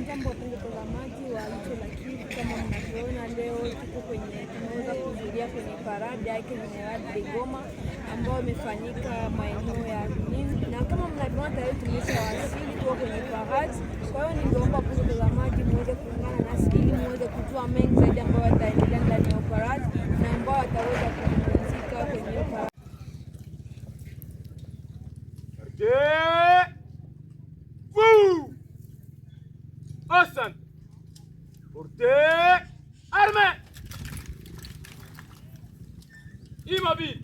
Jambo wapenzi watazamaji wa Jicho la Kivu, kama mnavyoona leo tumeweza kuhudhuria kwenye parade yake General de Goma ambayo imefanyika maeneo ya Runingu, na kama mnavyoona tayari tumeshawasili kwa kwenye parade. Kwa hiyo ningeomba wapenzi watazamaji muweze kuungana nasi ili muweze kujua mengi zaidi ambayo yataendelea ndani ya parade na ambao wataweza kupumzika kwenye parade. Asante. Portez armée. Immobile.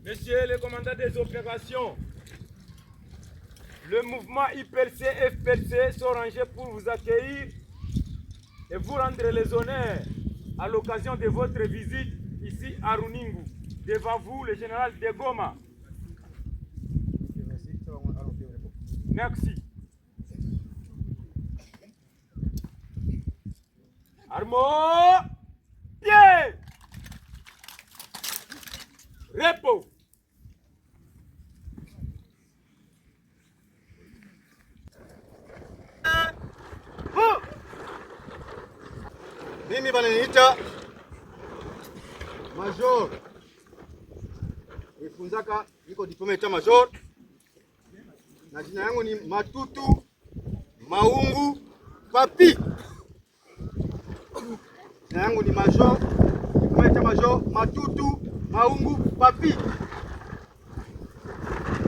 Messieurs les commandants des opérations, le mouvement IPLC-FPLC sont rangés pour vous accueillir et vous rendre les honneurs à l'occasion de votre visite ici à Runingu. Devant vous, le général de Goma. Merci. Armo, pied, repos. Mimi bananiita Major. Nifunzaka niko diploma ya Major. Na jina yangu ni Matutu Maungu Papi. Jina yangu ni Major, diploma Major Matutu Maungu Papi.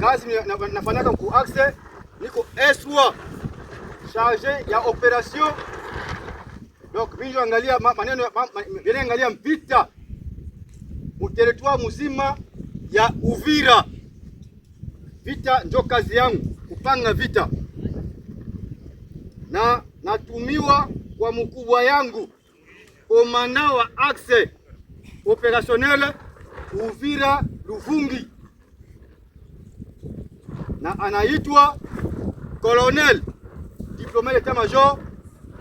Kazi nafanyaka ku axe niko S3 chargé ya operation. Donc mimi angalia maneno vile angalia mpita mu territoire mzima ya Uvira. Vita ndio kazi yangu, kupanga vita. Na natumiwa kwa mkubwa yangu komanda wa axe opérationnel Uvira Luvungi, na anaitwa Colonel diplômé d'état-major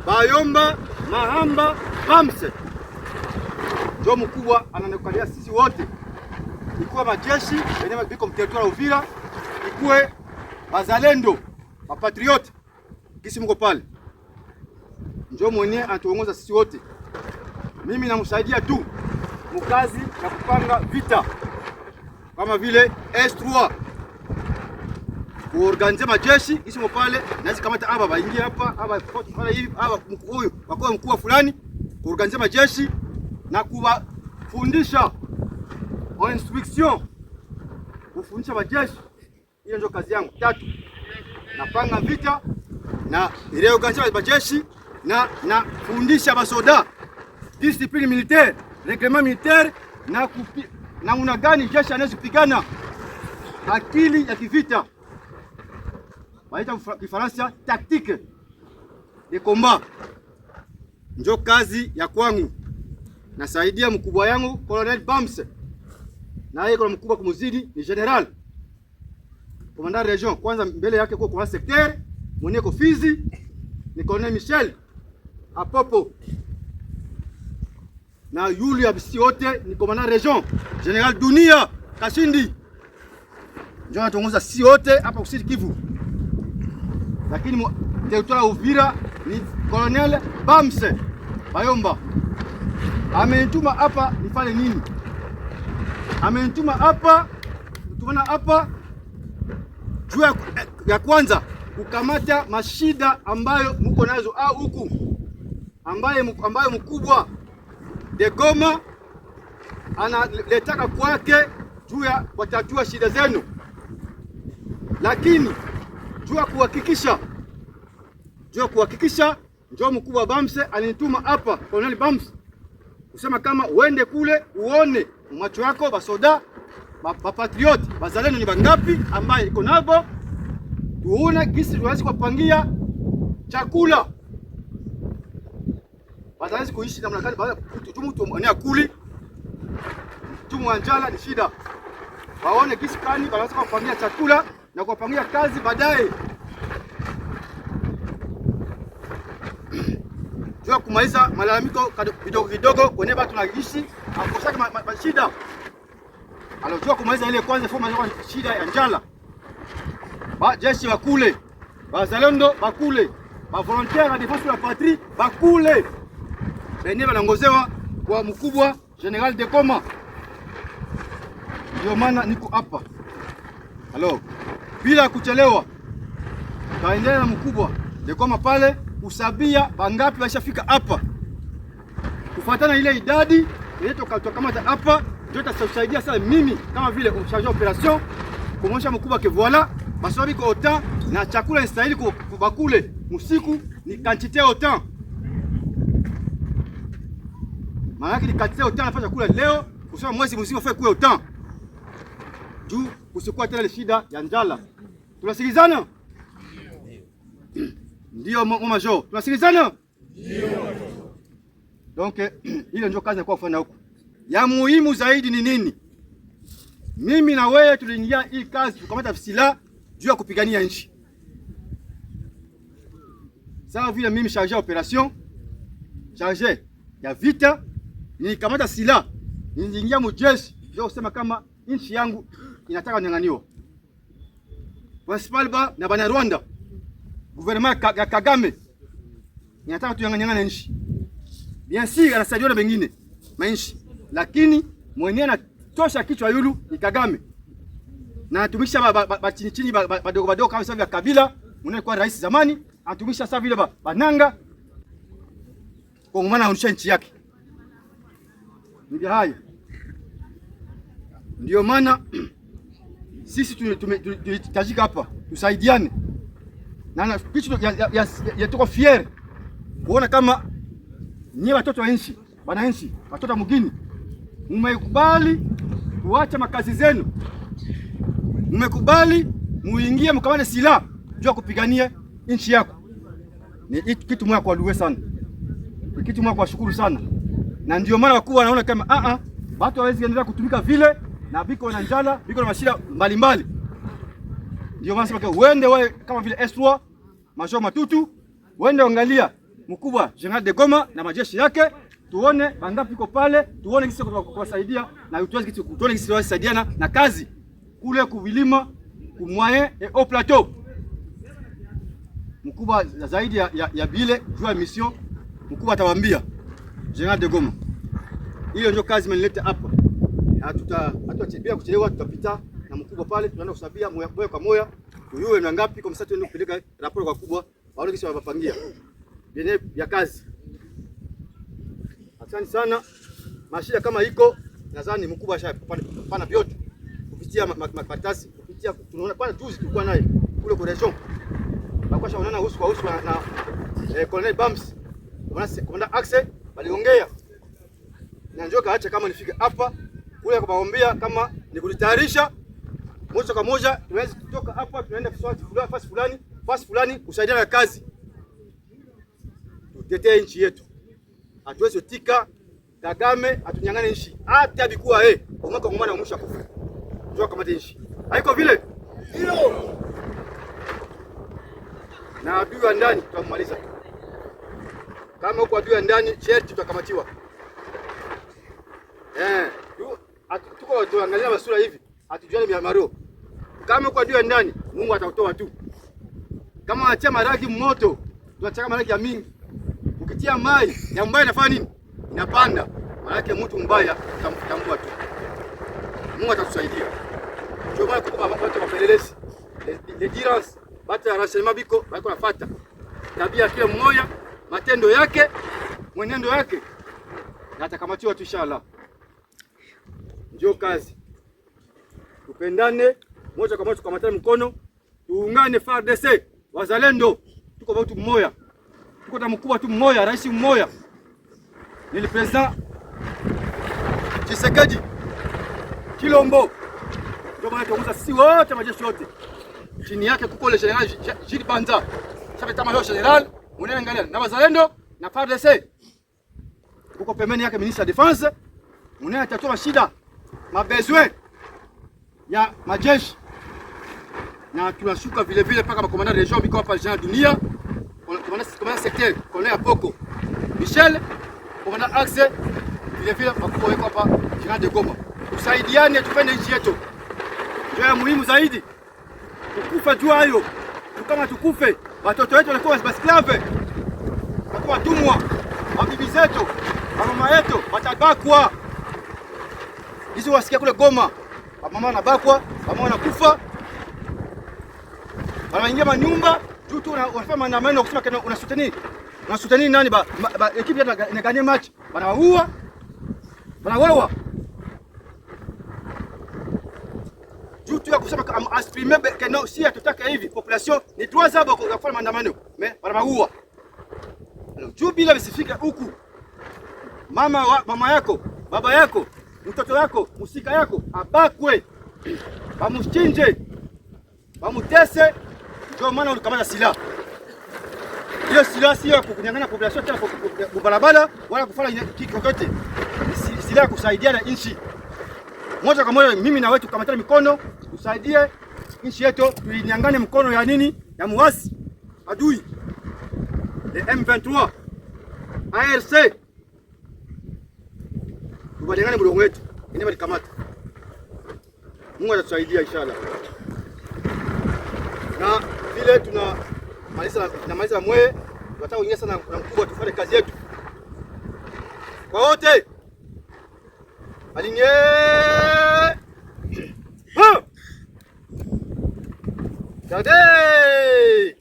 Bayomba Mahamba Bamse. Ndio mkubwa ananikalia sisi wote, ikuwa majeshi wenyewe biko mteritoria Uvira, ikuwe bazalendo mapatriote kisi mko pale, ndio mwenye anatuongoza sisi wote. Mimi namsaidia tu mkazi ya kupanga vita kama vile S3 kuorganize majeshi kisi mko pale, nazi kamata aba baingie hapa aba fanya hivi aba huyu wako mkuu fulani, kuorganize majeshi na kuwafundisha en instruction, kufundisha majeshi. Hiyo ndio kazi yangu. Tatu, napanga vita na reorganize majeshi na fundisha basoda discipline militaire, reglement militaire na namna gani jeshi anaweza kupigana, akili ya kivita, waita Kifaransa tactique de combat. Ndio kazi ya kwangu. Nasaidia mkubwa yangu Colonel Bamse, na yeye kwa mkubwa kumzidi ni General Commandant Region. Kwanza mbele yake kwa commandant secteur mwenye ko Fizi ni Colonel Michel Apopo, na yule ya bisi wote ni Commandant Region General Dunia Kashindi. Ndio anatongoza sisi wote hapa kusini Kivu, lakini territoire Uvira ni Colonel Bamse Bayomba. Amenituma hapa nifanye nini? Amenituma hapa, tunaona hapa juu ya kwanza kukamata mashida ambayo mko nazo au huku ambayo mkubwa de Goma analetaka kwake juu ya kutatua shida zenu, lakini juu ya kuhakikisha ndio mkubwa Bamse alinituma hapa, Colonel Bamse, kusema kama uende kule uone macho yako basoda patriote bazalendo ni bangapi ambaye iko nabo, tuone gisi tuwezi kupangia chakula, bazalezi kuishi namna gani. Baada mtu mwenye akuli tumu anjala ni shida, waone gisi kani wanaweza kupangia chakula na kupangia kazi baadaye. Jua kumaliza malalamiko kidogo kidogo kwenye watu tunaishi akosaka mashida. Alojua kumaliza ile kwanza foma ya shida ya njala. jeshi bakule, bazalendo bakule, ba volontaire ya défense de la patrie bakule, benye banangozewa kwa mkubwa General Dekoma. Ndio maana niko hapa. Halo, bila kuchelewa kaendelea na mkubwa Dekoma pale kusabia bangapi washafika hapa, kufuatana ile idadi ile tukamata hapa, ndio itasaidia sana mimi kama vile chargé operation kumwonyesha mkubwa ke voilà basobi kwa autant na chakula inastahili kubakule musiku ni quantité autant. Maana yake ni quantité autant anapata kula leo kusema mwezi mzima fai kula autant. Juu kusikuwa tena shida ya njala. Tunasikilizana? Ndio major. Tunasikilizana? Ndio. Donc ile ndio kazi ya kufanya huko. Ya muhimu zaidi ni nini? Mimi na wewe tuliingia hii kazi tukamata silaha juu ya kupigania nchi. Sawa vile mimi chargé operation, chargé ya vita, nikamata silaha, niliingia mjeshi ndio kusema kama nchi yangu inataka kunyang'aniwa. Principal ba na bana Rwanda, gouvernement ya Kagame inataka tunyang'anyana nchi. Bien sûr anasaidia na wengine manchi, lakini mwenyewe anatosha kichwa yulu ni Kagame. Na atumisha chini chini badogo badogo kama sasa Kabila, mwenyewe kwa rais zamani, atumisha sasa vile bananga kwa maana anaonyesha nchi yake. Ndio hayo. Ndio maana sisi tulitajika hapa tusaidiane. Na kitu ya tuko fier kuona kama nyie watoto wa nchi, bana nchi, watoto wa mgini, mmekubali kuacha makazi zenu. Mmekubali muingie mkamane silaha juu ya kupigania nchi yako. Ni kitu mwa kwa luwe sana. Ni kitu mwa kwa shukuru sana. Na ndio maana wakuu wanaona kama watu hawezi endelea kutumika vile na biko na njala, biko na mashida mbalimbali. Ndio maana sema uende wewe kama vile S3 Major Matutu, uende angalia mkubwa General Dekoma na majeshi yake, tuone bangapi iko pale, tuone kisi kuwasaidia na tuone kisi kuwasaidiana na kazi kule kuvilima kumwaye au plateau. Mkubwa zaidi ya bile juu ya mission, mkubwa atawaambia General Dekoma. Hiyo ndio kazi imenileta hapa. Hatutachibia kuchelewa, tutapita na mkubwa pale, tunaenda kusabia moja kwa moja tuyue na ngapi kwa msatu ndio kupeleka raporo kwa kubwa waone kisha wapangia bene ya kazi. Asante sana. Mashida kama iko nadhani mkubwa ashapana vyote kupitia makaratasi, kupitia tunaona kwanza juzi tulikuwa naye kule kwa region. Bakasha unaona uso kwa uso na Colonel Bams. Komanda Axe waliongea. Na njoo kaacha kama nifike hapa kule kubaombea kama ni kulitayarisha moja kwa moja tuweze kutoka hapa tunaenda fasi fulani kusaidiana na kazi. Tutetee nchi yetu. Hatuwezi tika Kagame atunyang'ane nchi. Hata bikuwa umaka mwana umusha kufa. Njoo kama nchi. Haiko vile? Ndio. Na adui wa ndani tutamaliza. Kama uko adui wa ndani, sherti tutakamatiwa. Tuko tuangalia masura hivi, hatujuani miamaro. Kama uko adui wa ndani, Mungu atakutoa tu. Kama acha maragi moto, tunachaka maragi ya mingi. Ukitia mai, ya mbaya inafanya nini? Inapanda. Maana yake mtu mbaya tambua tu. Mungu atatusaidia. Ndio maana kwa watu wapelelezi. Les dirans, bata renseignement biko, bako nafuata. Tabia kila mmoja, matendo yake, mwenendo yake. Na atakamatiwa tu inshallah. Ndio kazi. Tupendane, moja kwa moja tukamatane mkono, tuungane FARDC, wazalendo. Tuko watu mmoja. Tuko na mkubwa tu mmoja, rais mmoja. Ni president Tshisekedi Chilombo. Ndio maana tuongoza sisi wote majeshi yote. Chini yake kuko le general Jili Banza. Sasa kama hiyo general, mnaangalia na wazalendo na FARDC. Kuko pembeni yake ministre de defense. Mnatatua shida mabesoin ya majeshi. Na tunashuka vile vile paka makomanda region biko hapa Jean Dunia. Komanda secteur Colonel Apoko Michel, komanda Axe vile vile makubwa wako hapa General Dekoma. Tusaidiane tupende nchi yetu. Ndio muhimu zaidi. kufa juu hayo. Kama tukufe, watoto wetu walikuwa basklave, walikuwa watumwa, mabibi zetu, mama yetu watabakwa. Hizo wasikia kule Goma, mama wanabakwa, mama wanakufa, wanaingia manyumba juu tu wanafanya maandamano kusema kana unasuteni nani ekipi inagania match, wanawaua. Juu tu ya kusema exprimer que non, si hatutaka hivi population ni droit zao ya kufanya maandamano, mais wanawaua. Juu bila visifike huku, mama yako, baba yako, mtoto yako, musika yako abakwe, bamuchinje, bamutese. Ndio maana ulikamata silaha. Hiyo silaha sio kunyang'anya population tena kwa barabara wala kufanya kitu chochote. Silaha kusaidia na nchi. Moja kwa moja mimi na wewe tukamatane mikono, tusaidie nchi yetu, tuinyang'anye mkono ya nini? Ya muasi adui. Le M23, ARC. Tubadilane mlongo wetu. Inema likamata. Mungu atatusaidia inshallah. Na vile tunamaliza mwe, tunataka kuingia sana na mkubwa tufanye kazi yetu. Kwa wote. Alinye! Ha! Regardez!